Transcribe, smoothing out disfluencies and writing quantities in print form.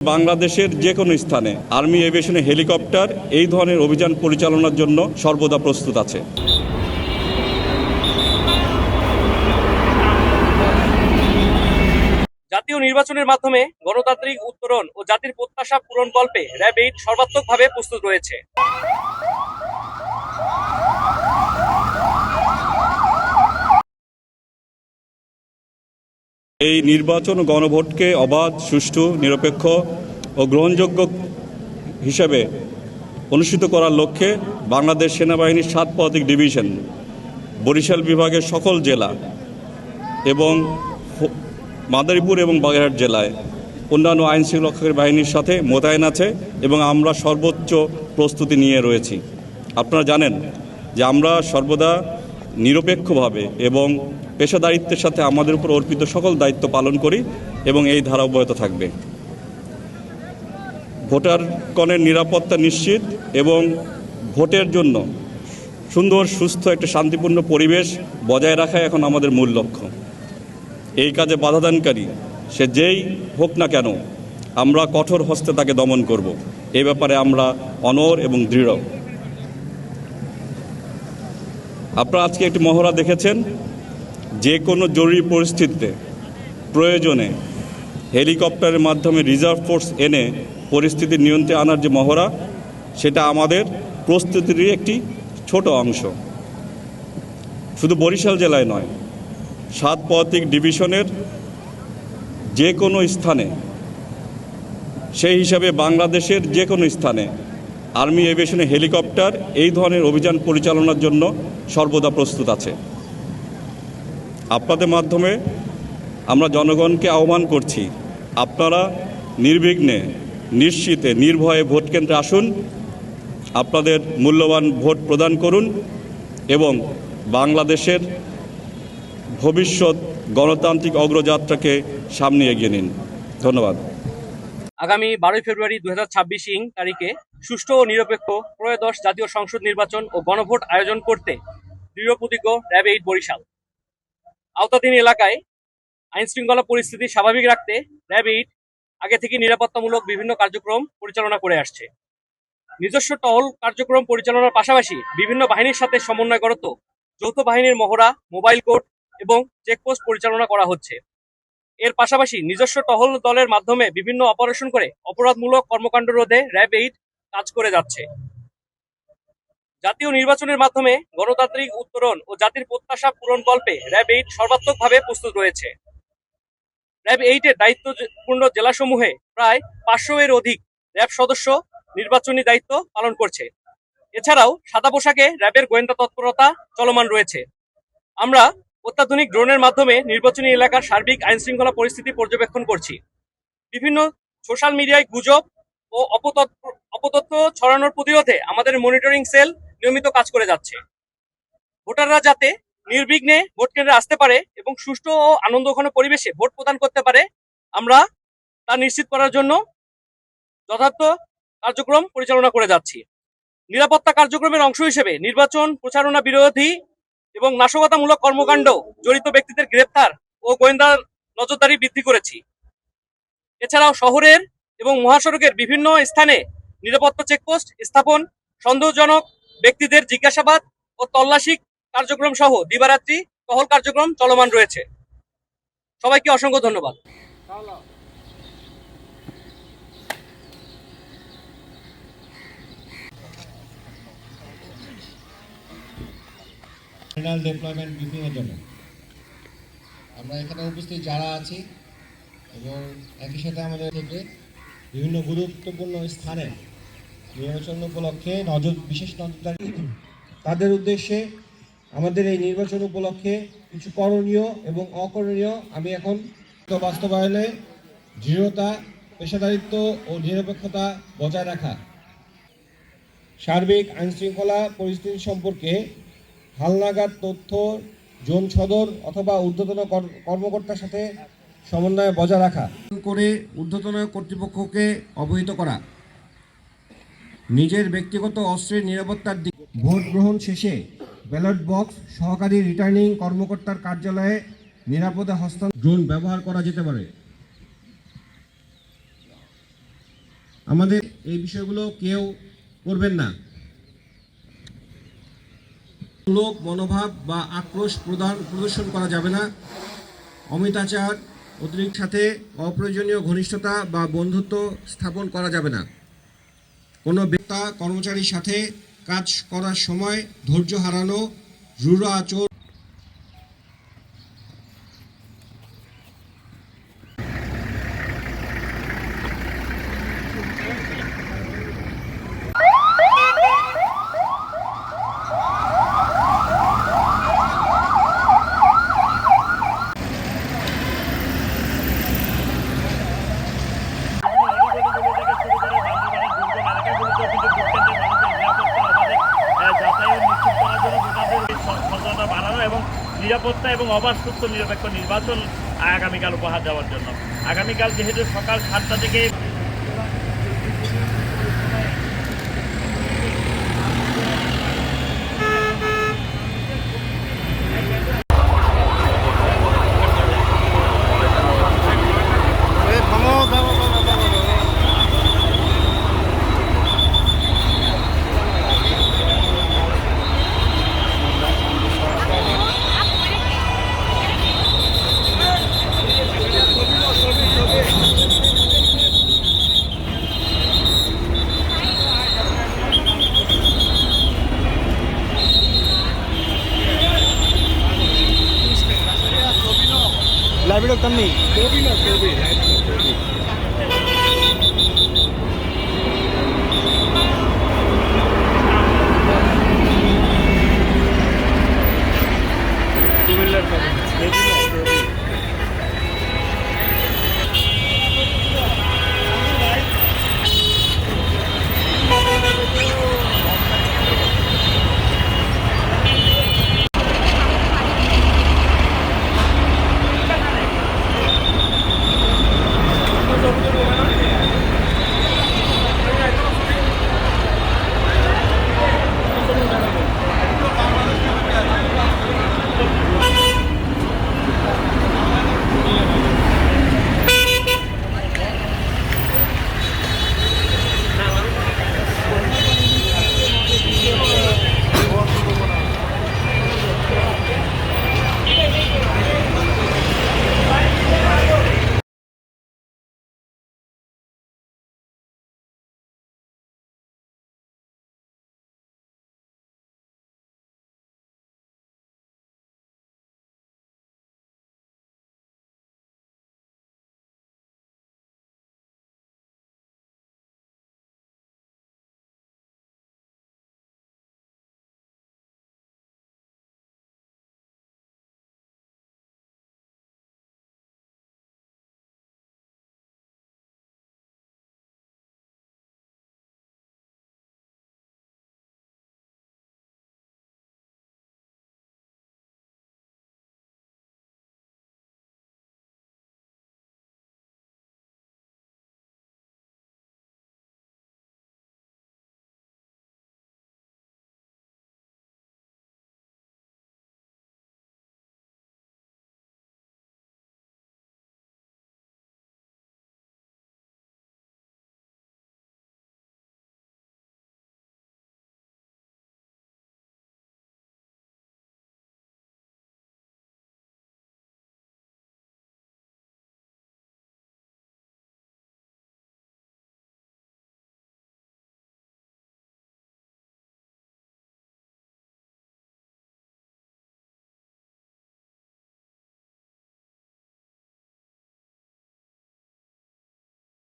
বাংলাদেশের যে কোনো স্থানে আর্মি এভিয়েশনের হেলিকপ্টার এই ধরনের অভিযান পরিচালনার জন্য সর্বদা প্রস্তুত আছে। জাতীয় নির্বাচনের মাধ্যমে গণতান্ত্রিক উত্তরণ ও জাতির প্রত্যাশা পূরণকল্পে র্যাব 8 সর্বাত্মকভাবে প্রস্তুত রয়েছে। এই নির্বাচন ও গণভোটকে অবাধ, সুষ্ঠু, নিরপেক্ষ ও গ্রহণযোগ্য হিসেবে অনুষ্ঠিত করার লক্ষ্যে বাংলাদেশ সেনাবাহিনীর 7 পদাতিক ডিভিশন বরিশাল বিভাগের সকল জেলা এবং মাদারীপুর এবং বাগেরহাট জেলায় অন্যান্য আইনশৃঙ্খলা বাহিনীর সাথে মোতায়েন আছে এবং আমরা সর্বোচ্চ প্রস্তুতি নিয়ে রয়েছি। আপনারা জানেন যে আমরা সর্বদা নিরপেক্ষভাবে এবং পেশাদারিত্বের সাথে আমাদের উপর অর্পিত সকল দায়িত্ব পালন করি এবং এই ধারা অব্যাহত থাকবে। ভোটারগণের নিরাপত্তা নিশ্চিত এবং ভোটের জন্য সুন্দর, সুস্থ একটা শান্তিপূর্ণ পরিবেশ বজায় রাখাই এখন আমাদের মূল লক্ষ্য। এই কাজে বাধাদানকারী সে যেই হোক না কেন আমরা কঠোর হস্তে তাকে দমন করব। এই ব্যাপারে আমরা অনড় এবং দৃঢ়। আপনারা আজকে একটি মহড়া দেখেছেন। যে কোনো জরুরি পরিস্থিতিতে প্রয়োজনে হেলিকপ্টারের মাধ্যমে রিজার্ভ ফোর্স এনে পরিস্থিতি নিয়ন্ত্রণে আনার যে মহড়া, সেটা আমাদের প্রস্তুতিরই একটি ছোট অংশ। শুধু বরিশাল জেলায় নয়, 7 পদাতিক ডিভিশনের যে কোনো স্থানে, সেই হিসাবে বাংলাদেশের যে কোনো স্থানে আর্মি এভিয়েশনের হেলিকপ্টার এই ধরনের অভিযান পরিচালনার জন্য সর্বদা প্রস্তুত আছে। আপনাদের মাধ্যমে আমরা জনগণকে আহ্বান করছি, আপনারা নির্বিঘ্নে, নিশ্চিতে, নির্ভয়ে ভোট কেন্দ্রে আসুন, আপনাদের মূল্যবান ভোট প্রদান করুন এবং বাংলাদেশের ভবিষ্যৎ গণতান্ত্রিক অগ্রযাত্রাকে সামনে এগিয়ে নিন। ধন্যবাদ। আগামী 12 ফেব্রুয়ারি 2026 তারিখে সুষ্ঠু ও নিরপেক্ষ ত্রয়োদশ জাতীয় সংসদ নির্বাচন ও গণভোট আয়োজন করতে দৃঢ় প্রতিজ্ঞ র্যাব 8 বরিশাল। আওতাধীন এলাকায় আইনশৃঙ্খলা পরিস্থিতি স্বাভাবিক রাখতে র্যাব 8 আগে থেকে নিরাপত্তামূলক বিভিন্ন কার্যক্রম পরিচালনা করে আসছে। নিজস্ব টহল কার্যক্রম পরিচালনার পাশাপাশি বিভিন্ন বাহিনীর সাথে সমন্বয়রত যৌথ বাহিনীর মহড়া, মোবাইল কোর্ট এবং চেকপোস্ট পরিচালনা করা হচ্ছে। এর পাশাপাশি নিজস্ব টহল দলের মাধ্যমে বিভিন্ন অপারেশন করে অপরাধমূলক কর্মকাণ্ড রোধে র্যাব 8 কাজ করে যাচ্ছে। জাতীয় নির্বাচনের মাধ্যমে গণতান্ত্রিক উত্তরণ ও জাতির প্রত্যাশা পূরণকল্পে র্যাব 8 সর্বাত্মকভাবে প্রস্তুত রয়েছে। র্যাব 8 এর দায়িত্বপূর্ণ জেলাসমূহে প্রায় 500 এর অধিক র্যাব সদস্য নির্বাচনী দায়িত্ব পালন করছে। এছাড়াও সাদা পোশাকে র্যাবের গোয়েন্দা তৎপরতা চলমান রয়েছে। আমরা অত্যাধুনিক ড্রোনের মাধ্যমে নির্বাচনী এলাকার সার্বিক আইনশৃঙ্খলা পরিস্থিতি পর্যবেক্ষণ করছি। বিভিন্ন সোশ্যাল মিডিয়ায় গুজব ও অপতথ্য ছড়ানোর প্রতিরোধে আমাদের মনিটরিং সেল নিয়মিত কাজ করে যাচ্ছে। ভোটাররা যাতে নির্বিঘ্নে ভোট কেন্দ্রে আসতে পারে এবং সুষ্ঠু ও আনন্দঘন পরিবেশে ভোট প্রদান করতে পারে, আমরা তা নিশ্চিত করার জন্য যথার্থ কার্যক্রম পরিচালনা করে যাচ্ছি। নিরাপত্তা কার্যক্রমের অংশ হিসেবে নির্বাচন প্রচারণা বিরোধী এবং নাশকতামূলক কর্মকাণ্ড জড়িত ব্যক্তিদের গ্রেপ্তার ও গোয়েন্দা নজরদারি বৃদ্ধি করেছি। এছাড়াও শহরের এবং মহাসড়কের বিভিন্ন স্থানে নিরাপত্তা চেকপোস্ট স্থাপন, সন্দেহজনক ব্যক্তিদের জিজ্ঞাসাবাদ ও তল্লাশি কার্যক্রম সহ দিবারাত্রি টহল কার্যক্রম চলমান রয়েছে। সবাইকে অসংখ্য ধন্যবাদ। ডেপ্লয়মেন্ট ব্রিফিংয়ের জন্য আমরা এখানে উপস্থিত যারা আছি এবং একই সাথে আমাদের থেকে বিভিন্ন গুরুত্বপূর্ণ স্থানে নির্বাচন উপলক্ষে বিশেষ নজরদারি, তাদের উদ্দেশ্যে আমাদের এই নির্বাচন উপলক্ষে কিছু করণীয় এবং অকরণীয় আমি এখন বাস্তবায়নে দৃঢ়তা, পেশাদারিত্ব ও নিরপেক্ষতা বজায় রাখা, সার্বিক আইনশৃঙ্খলা পরিস্থিতি সম্পর্কে হালনাগাদ তথ্য জোন সদর অথবা ঊর্ধ্বতন কর্মকর্তার সাথে সমন্বয় বজায় রাখা করে ঊর্ধ্বতন কর্তৃপক্ষকে অবহিত করা, নিজের ব্যক্তিগত অস্ত্রের নিরাপত্তার দিক, ভোট গ্রহণ শেষে ব্যালট বক্স সহকারী রিটার্নিং কর্মকর্তার কার্যালয়ে নিরাপদে হস্তান্তর ড্রোন ব্যবহার করা যেতে পারে। আমাদের এই বিষয়গুলো কেউ করবেন না। লোক মনোভাব বা আক্রোশ প্রদর্শন করা যাবে না। অমিতাচার, অতিরিক্ত সাথে অপ্রয়োজনীয় ঘনিষ্ঠতা বা বন্ধুত্ব স্থাপন করা যাবে না। কোনো ব্যক্তি কর্মচারীর সাথে কাজ করার সময় ধৈর্য হারানো, রূঢ় আচরণ, বাড়ানো এবং নিরাপত্তা এবং অবাধ সুস্থ নিরপেক্ষ নির্বাচন আগামীকাল উপহার দেওয়ার জন্য। আগামীকাল যেহেতু সকাল 7টা থেকে লাইব্রেরি তন্নি